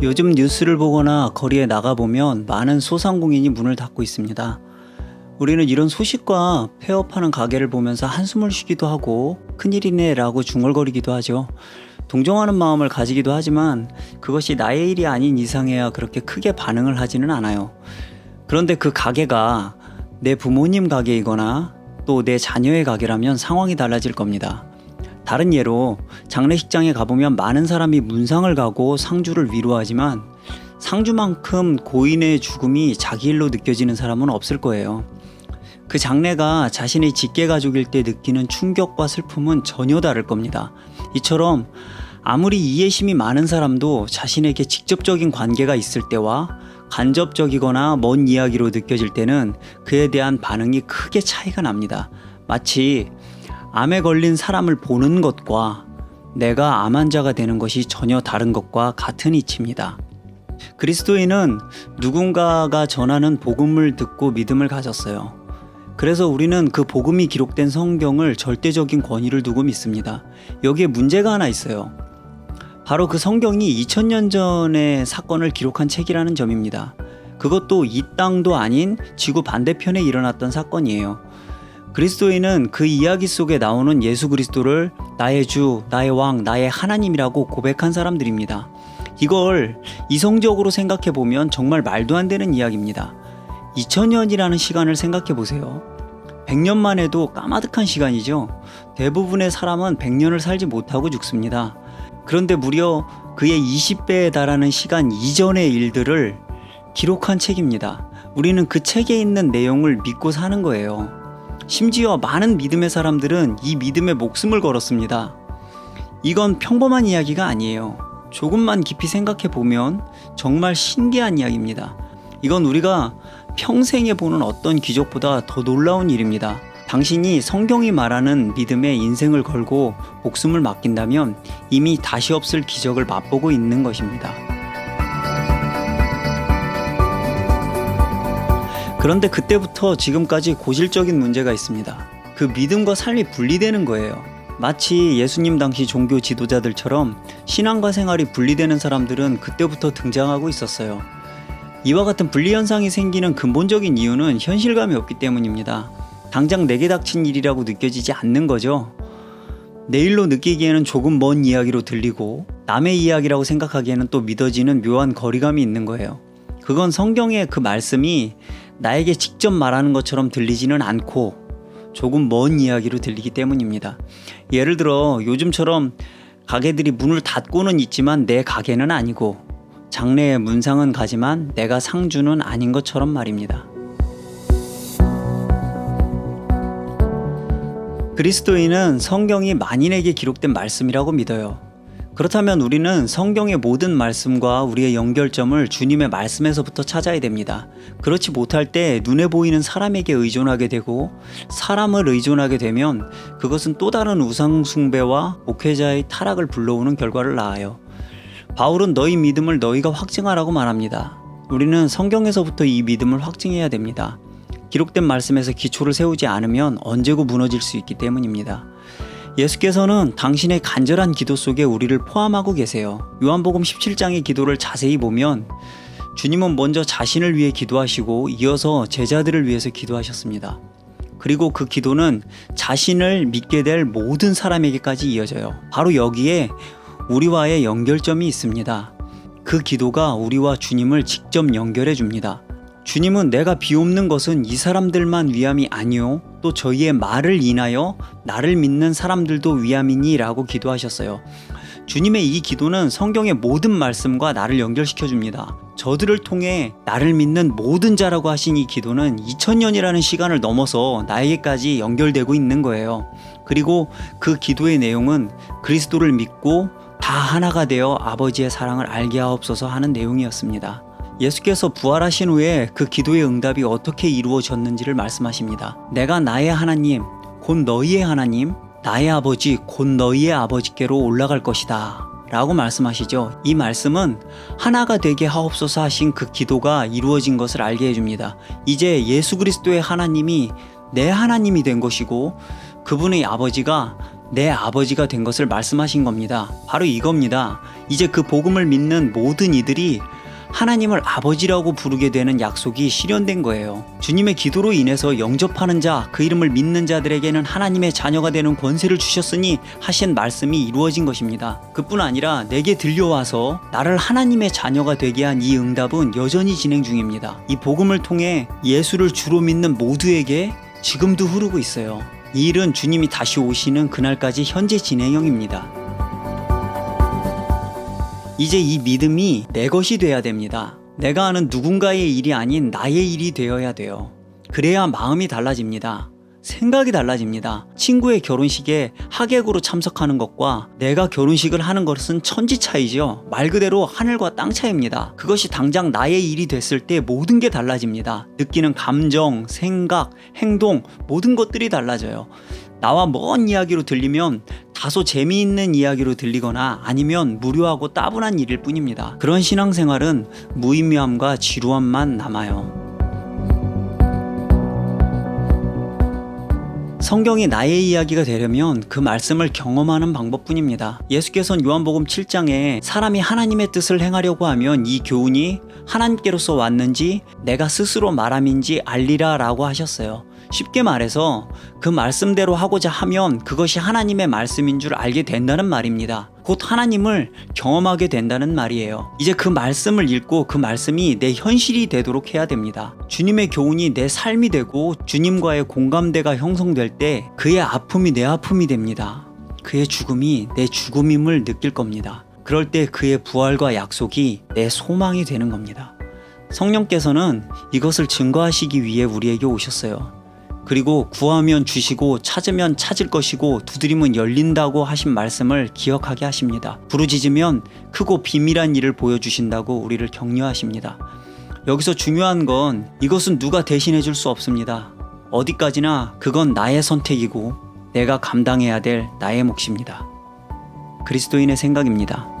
요즘 뉴스를 보거나 거리에 나가보면 많은 소상공인이 문을 닫고 있습니다. 우리는 이런 소식과 폐업하는 가게를 보면서 한숨을 쉬기도 하고 큰일이네 라고 중얼거리기도 하죠. 동정하는 마음을 가지기도 하지만 그것이 나의 일이 아닌 이상해야 그렇게 크게 반응을 하지는 않아요. 그런데 그 가게가 내 부모님 가게이거나 또 내 자녀의 가게라면 상황이 달라질 겁니다. 다른 예로 장례식장에 가보면 많은 사람이 문상을 가고 상주를 위로하지만 상주만큼 고인의 죽음이 자기 일로 느껴지는 사람은 없을 거예요. 그 장례가 자신의 직계 가족일 때 느끼는 충격과 슬픔은 전혀 다를 겁니다. 이처럼 아무리 이해심이 많은 사람도 자신에게 직접적인 관계가 있을 때와 간접적이거나 먼 이야기로 느껴질 때는 그에 대한 반응이 크게 차이가 납니다. 마치 암에 걸린 사람을 보는 것과 내가 암 환자가 되는 것이 전혀 다른 것과 같은 이치입니다. 그리스도인은 누군가가 전하는 복음을 듣고 믿음을 가졌어요. 그래서 우리는 그 복음이 기록된 성경을 절대적인 권위를 두고 믿습니다. 여기에 문제가 하나 있어요. 바로 그 성경이 2000년 전의 사건을 기록한 책이라는 점입니다. 그것도 이 땅도 아닌 지구 반대편에 일어났던 사건이에요. 그리스도인은 그 이야기 속에 나오는 예수 그리스도를 나의 주, 나의 왕, 나의 하나님이라고 고백한 사람들입니다. 이걸 이성적으로 생각해 보면 정말 말도 안 되는 이야기입니다. 2000년이라는 시간을 생각해 보세요. 100년만 해도 까마득한 시간이죠. 대부분의 사람은 100년을 살지 못하고 죽습니다. 그런데 무려 그의 20배에 달하는 시간 이전의 일들을 기록한 책입니다. 우리는 그 책에 있는 내용을 믿고 사는 거예요. 심지어 많은 믿음의 사람들은 이 믿음에 목숨을 걸었습니다. 이건 평범한 이야기가 아니에요. 조금만 깊이 생각해 보면 정말 신기한 이야기입니다. 이건 우리가 평생에 보는 어떤 기적보다 더 놀라운 일입니다. 당신이 성경이 말하는 믿음에 인생을 걸고 목숨을 맡긴다면 이미 다시 없을 기적을 맛보고 있는 것입니다. 그런데 그때부터 지금까지 고질적인 문제가 있습니다. 그 믿음과 삶이 분리되는 거예요. 마치 예수님 당시 종교 지도자들처럼 신앙과 생활이 분리되는 사람들은 그때부터 등장하고 있었어요. 이와 같은 분리 현상이 생기는 근본적인 이유는 현실감이 없기 때문입니다. 당장 내게 닥친 일이라고 느껴지지 않는 거죠. 내일로 느끼기에는 조금 먼 이야기로 들리고 남의 이야기라고 생각하기에는 또 믿어지는 묘한 거리감이 있는 거예요. 그건 성경의 그 말씀이 나에게 직접 말하는 것처럼 들리지는 않고 조금 먼 이야기로 들리기 때문입니다. 예를 들어 요즘처럼 가게들이 문을 닫고는 있지만 내 가게는 아니고 장례에 문상은 가지만 내가 상주는 아닌 것처럼 말입니다. 그리스도인은 성경이 만인에게 기록된 말씀이라고 믿어요. 그렇다면 우리는 성경의 모든 말씀과 우리의 연결점을 주님의 말씀에서부터 찾아야 됩니다. 그렇지 못할 때 눈에 보이는 사람에게 의존하게 되고 사람을 의존하게 되면 그것은 또 다른 우상 숭배와 목회자의 타락을 불러오는 결과를 낳아요. 바울은 너희 믿음을 너희가 확증하라고 말합니다. 우리는 성경에서부터 이 믿음을 확증해야 됩니다. 기록된 말씀에서 기초를 세우지 않으면 언제고 무너질 수 있기 때문입니다. 예수께서는 당신의 간절한 기도 속에 우리를 포함하고 계세요. 요한복음 17장의 기도를 자세히 보면 주님은 먼저 자신을 위해 기도하시고 이어서 제자들을 위해서 기도하셨습니다. 그리고 그 기도는 자신을 믿게 될 모든 사람에게까지 이어져요. 바로 여기에 우리와의 연결점이 있습니다. 그 기도가 우리와 주님을 직접 연결해 줍니다. 주님은 내가 비옵는 것은 이 사람들만 위함이 아니요 또 저희의 말을 인하여 나를 믿는 사람들도 위함이니 라고 기도하셨어요. 주님의 이 기도는 성경의 모든 말씀과 나를 연결시켜 줍니다. 저들을 통해 나를 믿는 모든 자라고 하신 이 기도는 2000년이라는 시간을 넘어서 나에게까지 연결되고 있는 거예요. 그리고 그 기도의 내용은 그리스도를 믿고 다 하나가 되어 아버지의 사랑을 알게 하옵소서 하는 내용이었습니다. 예수께서 부활하신 후에 그 기도의 응답이 어떻게 이루어졌는지를 말씀하십니다. 내가 나의 하나님, 곧 너희의 하나님, 나의 아버지, 곧 너희의 아버지께로 올라갈 것이다 라고 말씀하시죠. 이 말씀은 하나가 되게 하옵소서 하신 그 기도가 이루어진 것을 알게 해줍니다. 이제 예수 그리스도의 하나님이 내 하나님이 된 것이고 그분의 아버지가 내 아버지가 된 것을 말씀하신 겁니다. 바로 이겁니다. 이제 그 복음을 믿는 모든 이들이 하나님을 아버지라고 부르게 되는 약속이 실현된 거예요. 주님의 기도로 인해서 영접하는 자, 그 이름을 믿는 자들에게는 하나님의 자녀가 되는 권세를 주셨으니 하신 말씀이 이루어진 것입니다. 그뿐 아니라 내게 들려와서 나를 하나님의 자녀가 되게 한 이 응답은 여전히 진행 중입니다. 이 복음을 통해 예수를 주로 믿는 모두에게 지금도 흐르고 있어요. 이 일은 주님이 다시 오시는 그날까지 현재 진행형입니다. 이제 이 믿음이 내 것이 돼야 됩니다. 내가 하는 누군가의 일이 아닌 나의 일이 되어야 돼요. 그래야 마음이 달라집니다. 생각이 달라집니다. 친구의 결혼식에 하객으로 참석하는 것과 내가 결혼식을 하는 것은 천지 차이죠. 말 그대로 하늘과 땅 차이입니다. 그것이 당장 나의 일이 됐을 때 모든 게 달라집니다. 느끼는 감정, 생각, 행동, 모든 것들이 달라져요. 나와 먼 이야기로 들리면 다소 재미있는 이야기로 들리거나 아니면 무료하고 따분한 일일 뿐입니다. 그런 신앙생활은 무의미함과 지루함만 남아요. 성경이 나의 이야기가 되려면 그 말씀을 경험하는 방법뿐입니다. 예수께서는 요한복음 7장에 사람이 하나님의 뜻을 행하려고 하면 이 교훈이 하나님께로서 왔는지 내가 스스로 말함인지 알리라 라고 하셨어요. 쉽게 말해서 그 말씀대로 하고자 하면 그것이 하나님의 말씀인 줄 알게 된다는 말입니다. 곧 하나님을 경험하게 된다는 말이에요. 이제 그 말씀을 읽고 그 말씀이 내 현실이 되도록 해야 됩니다. 주님의 교훈이 내 삶이 되고 주님과의 공감대가 형성될 때 그의 아픔이 내 아픔이 됩니다. 그의 죽음이 내 죽음임을 느낄 겁니다. 그럴 때 그의 부활과 약속이 내 소망이 되는 겁니다. 성령께서는 이것을 증거하시기 위해 우리에게 오셨어요. 그리고 구하면 주시고 찾으면 찾을 것이고 두드리면 열린다고 하신 말씀을 기억하게 하십니다. 부르짖으면 크고 비밀한 일을 보여주신다고 우리를 격려하십니다. 여기서 중요한 건 이것은 누가 대신해 줄 수 없습니다. 어디까지나 그건 나의 선택이고 내가 감당해야 될 나의 몫입니다. 그리스도인의 생각입니다.